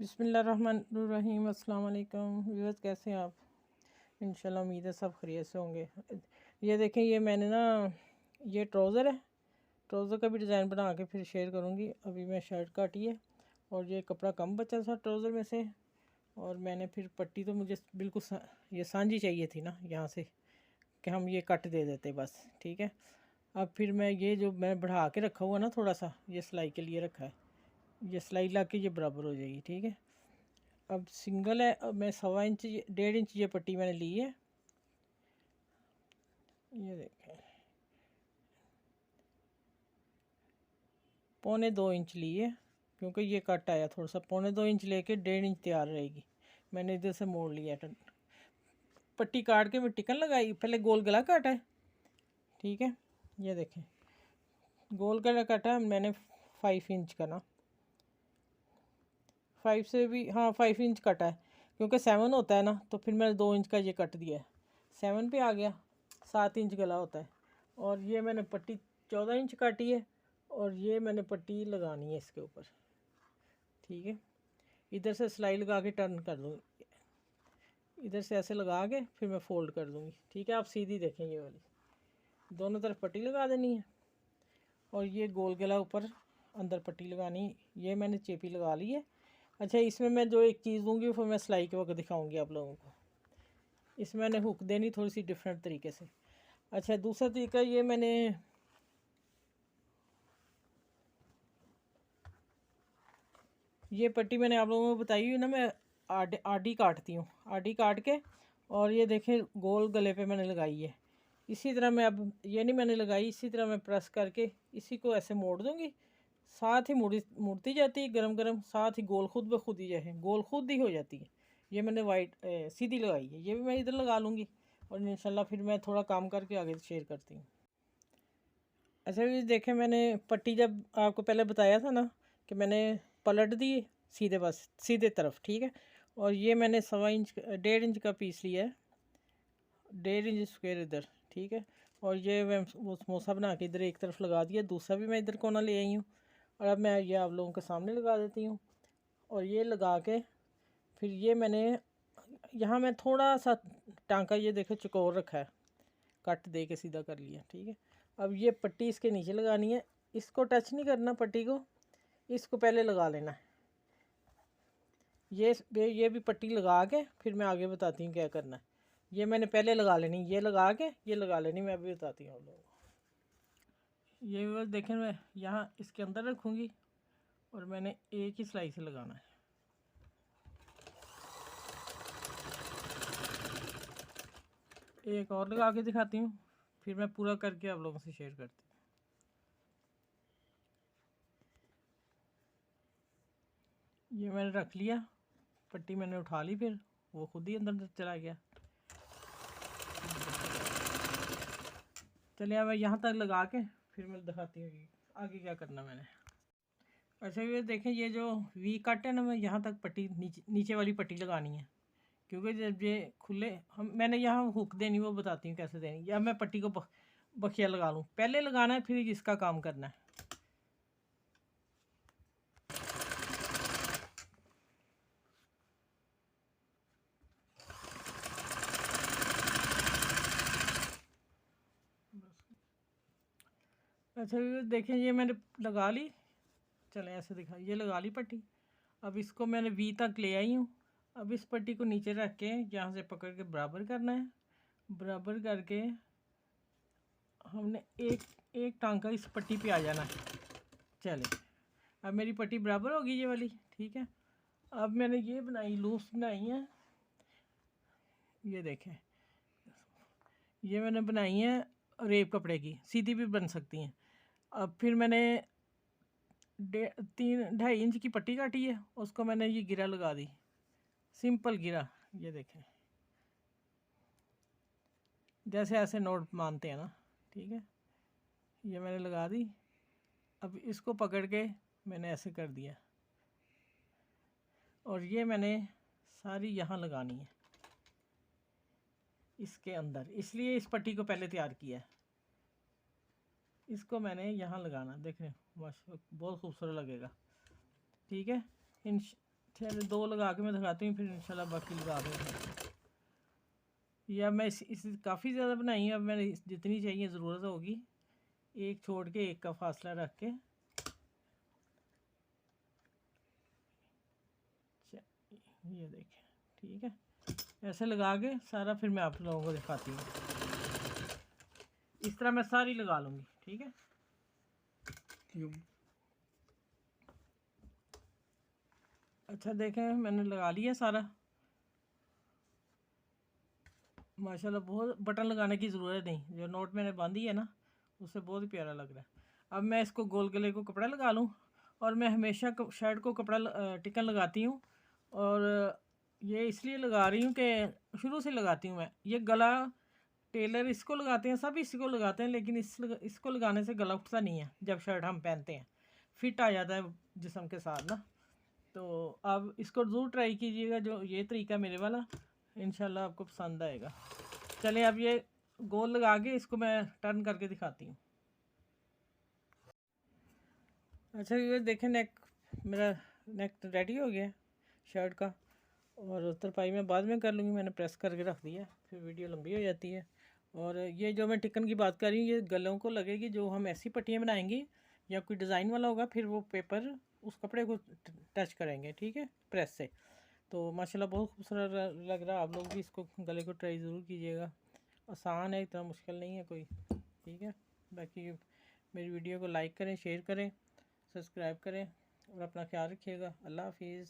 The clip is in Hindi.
बिस्मिल्लाहिर्रहमानिर्रहीम। अस्सलाम वालेकुम व्यूअर्स, कैसे हैं आप? इंशाल्लाह उम्मीद है सब खैरियत से होंगे। ये देखें, ये मैंने ना ये ट्राउज़र है, ट्राउज़र का भी डिज़ाइन बना के फिर शेयर करूँगी। अभी मैं शर्ट काटी है और ये कपड़ा कम बचा था ट्राउज़र में से, और मैंने फिर पट्टी तो मुझे बिल्कुल ये सांझी चाहिए थी ना यहाँ से, कि हम ये कट दे देते बस। ठीक है, अब फिर मैं ये जो मैं बढ़ा के रखा हुआ ना थोड़ा सा, ये सिलाई के लिए रखा है, ये सिलाई ला के ये बराबर हो जाएगी। ठीक है, अब सिंगल है, अब मैं 1.25 इंच 1.5 इंच ये पट्टी मैंने ली है। ये देखें, 1.25 इंच ली है, क्योंकि ये कट आया थोड़ा सा। 1.25 इंच लेके 1.5 इंच तैयार रहेगी। मैंने इधर से मोड़ लिया, पट्टी काट के मैं टिकन लगाई, पहले गोल गला काटा है। ठीक है, ये देखें, गोल गला काटा मैंने 5 इंच का ना, 5 से भी, हाँ 5 इंच कटा है, क्योंकि 7 होता है ना, तो फिर मैंने 2 इंच का ये कट दिया है। 7 पे आ गया, 7 इंच गला होता है। और ये मैंने पट्टी 14 इंच काटी है, और ये मैंने पट्टी लगानी है इसके ऊपर। ठीक है, इधर से सिलाई लगा के टर्न कर दूँगी, इधर से ऐसे लगा के फिर मैं फ़ोल्ड कर दूँगी। ठीक है, आप सीधी देखें, ये वाली दोनों तरफ पट्टी लगा देनी है, और ये गोल गला ऊपर अंदर पट्टी लगानी। ये मैंने चेपी लगा ली है। अच्छा, इसमें मैं जो एक चीज़ दूँगी वो मैं सिलाई के वक्त दिखाऊँगी आप लोगों को। इसमें मैंने हुक देनी थोड़ी सी डिफरेंट तरीके से। अच्छा, दूसरा तरीका ये मैंने ये पट्टी मैंने आप लोगों को बताई हुई ना, मैं आडी काटती हूँ, आडी काट के, और ये देखें गोल गले पे मैंने लगाई है। इसी तरह मैं, अब ये नहीं मैंने लगाई, इसी तरह मैं प्रेस करके इसी को ऐसे मोड़ दूँगी, साथ ही मुड़ती जाती है गरम गरम, साथ ही गोल खुद ब खुद ही जाए, गोल खुद ही हो जाती है। ये मैंने वाइट सीधी लगाई है, ये भी मैं इधर लगा लूँगी, और इंशाल्लाह फिर मैं थोड़ा काम करके आगे शेयर करती हूँ। अच्छा, ये देखें, मैंने पट्टी जब आपको पहले बताया था ना कि मैंने पलट दी सीधे, बस सीधे तरफ। ठीक है, और ये मैंने 1.25 इंच 1.5 इंच का पीस लिया है, 1.5 इंच स्क्वायर इधर। ठीक है, और ये मैं वो समोसा बना के इधर एक तरफ लगा दिया, दूसरा भी मैं इधर कोना ले आई हूँ, और अब मैं ये आप लोगों के सामने लगा देती हूँ। और ये लगा के फिर ये मैंने यहाँ मैं थोड़ा सा टांका, ये देखो चौकोर रखा है, कट दे के सीधा कर लिया। ठीक है, अब ये पट्टी इसके नीचे लगानी है, इसको टच नहीं करना पट्टी को, इसको पहले लगा लेना है। ये भी पट्टी लगा के फिर मैं आगे बताती हूँ क्या करना है। ये मैंने पहले लगा लेनी, ये लगा के ये लगा लेनी, मैं अभी बताती हूँ आप लोगों को। ये बस देखें, मैं यहाँ इसके अंदर रखूँगी, और मैंने एक ही सिलाई से लगाना है। एक और लगा के दिखाती हूँ, फिर मैं पूरा करके आप लोगों से शेयर करती हूँ। ये मैंने रख लिया, पट्टी मैंने उठा ली, फिर वो खुद ही अंदर चला गया। चलिए, अब मैं यहाँ तक लगा के फिर मैं दिखाती हूँ आगे क्या करना मैंने। अच्छा, ये देखें, ये जो वी कट है ना, मैं यहाँ तक पट्टी नीचे वाली पट्टी लगानी है, क्योंकि जब ये खुले मैंने यहाँ हुक देनी, वो बताती हूँ कैसे देनी। या मैं पट्टी को बखिया लगा लूँ, पहले लगाना है फिर इसका काम करना है। अच्छा, ये देखें, ये मैंने लगा ली, चले ऐसे दिखा, ये लगा ली पट्टी। अब इसको मैंने वी तक ले आई हूँ। अब इस पट्टी को नीचे रख के यहाँ से पकड़ के बराबर करना है। बराबर करके हमने एक टांका इस पट्टी पे आ जाना है। चले, अब मेरी पट्टी बराबर होगी ये वाली। ठीक है, अब मैंने ये बनाई, लूप्स बनाई हैं, ये देखें, ये मैंने बनाई हैं रेप कपड़े की, सीधी भी बन सकती हैं। अब फिर मैंने 3-2.5 इंच की पट्टी काटी है, उसको मैंने ये गिरा लगा दी, सिंपल गिरा, ये देखें जैसे ऐसे नोट मानते हैं ना। ठीक है, ये मैंने लगा दी। अब इसको पकड़ के मैंने ऐसे कर दिया, और ये मैंने सारी यहाँ लगानी है इसके अंदर, इसलिए इस पट्टी को पहले तैयार किया है। इसको मैंने यहाँ लगाना, देख रहे हैं, माशा बहुत खूबसूरत लगेगा। ठीक है, इन चलो 2 लगा के मैं दिखाती हूँ, फिर इंशाल्लाह बाकी लगा देंगे। या मैं इस काफ़ी ज़्यादा बनाई है, अब मैंने जितनी चाहिए ज़रूरत होगी एक छोड़ के एक का फासला रख के। ये देखें, ठीक है, ऐसे लगा के सारा फिर मैं आप लोगों को दिखाती हूँ। इस तरह मैं सारी लगा लूँगी, ठीक है। अच्छा देखें, मैंने लगा लिया सारा माशाल्लाह। बहुत बटन लगाने की ज़रूरत नहीं, जो नोट मैंने बांधी है ना उससे बहुत ही प्यारा लग रहा है। अब मैं इसको गोल गले को कपड़ा लगा लूँ, और मैं हमेशा शर्ट को कपड़ा टिकन लगाती हूँ, और ये इसलिए लगा रही हूँ कि शुरू से लगाती हूँ मैं। ये गला टेलर इसको लगाते हैं, सब इसी को लगाते हैं, लेकिन इसको लगाने से गला उठता नहीं है जब शर्ट हम पहनते हैं, फिट आ जाता है जिस्म के साथ ना। तो अब इसको ज़रूर ट्राई कीजिएगा, जो ये तरीका मेरे वाला, इंशाल्लाह आपको पसंद आएगा। चलें अब ये गोल लगा के इसको मैं टर्न करके दिखाती हूँ। अच्छा ये देखें, नेक मेरा नेक रेडी हो गया शर्ट का, और तरपाई मैं बाद में कर लूँगी, मैंने प्रेस करके रख दिया, फिर वीडियो लंबी हो जाती है। और ये जो मैं टिकन की बात कर रही हूँ, ये गलों को लगेगी, जो हम ऐसी पट्टियाँ बनाएंगी या कोई डिज़ाइन वाला होगा, फिर वो पेपर उस कपड़े को टच करेंगे, ठीक है, प्रेस से। तो माशाल्लाह बहुत खूबसूरत लग रहा है। आप लोग भी इसको गले को ट्राई ज़रूर कीजिएगा, आसान है, इतना मुश्किल नहीं है कोई, ठीक है। बाकी मेरी वीडियो को लाइक करें, शेयर करें, सब्सक्राइब करें, और अपना ख्याल रखिएगा। अल्लाह हाफिज़।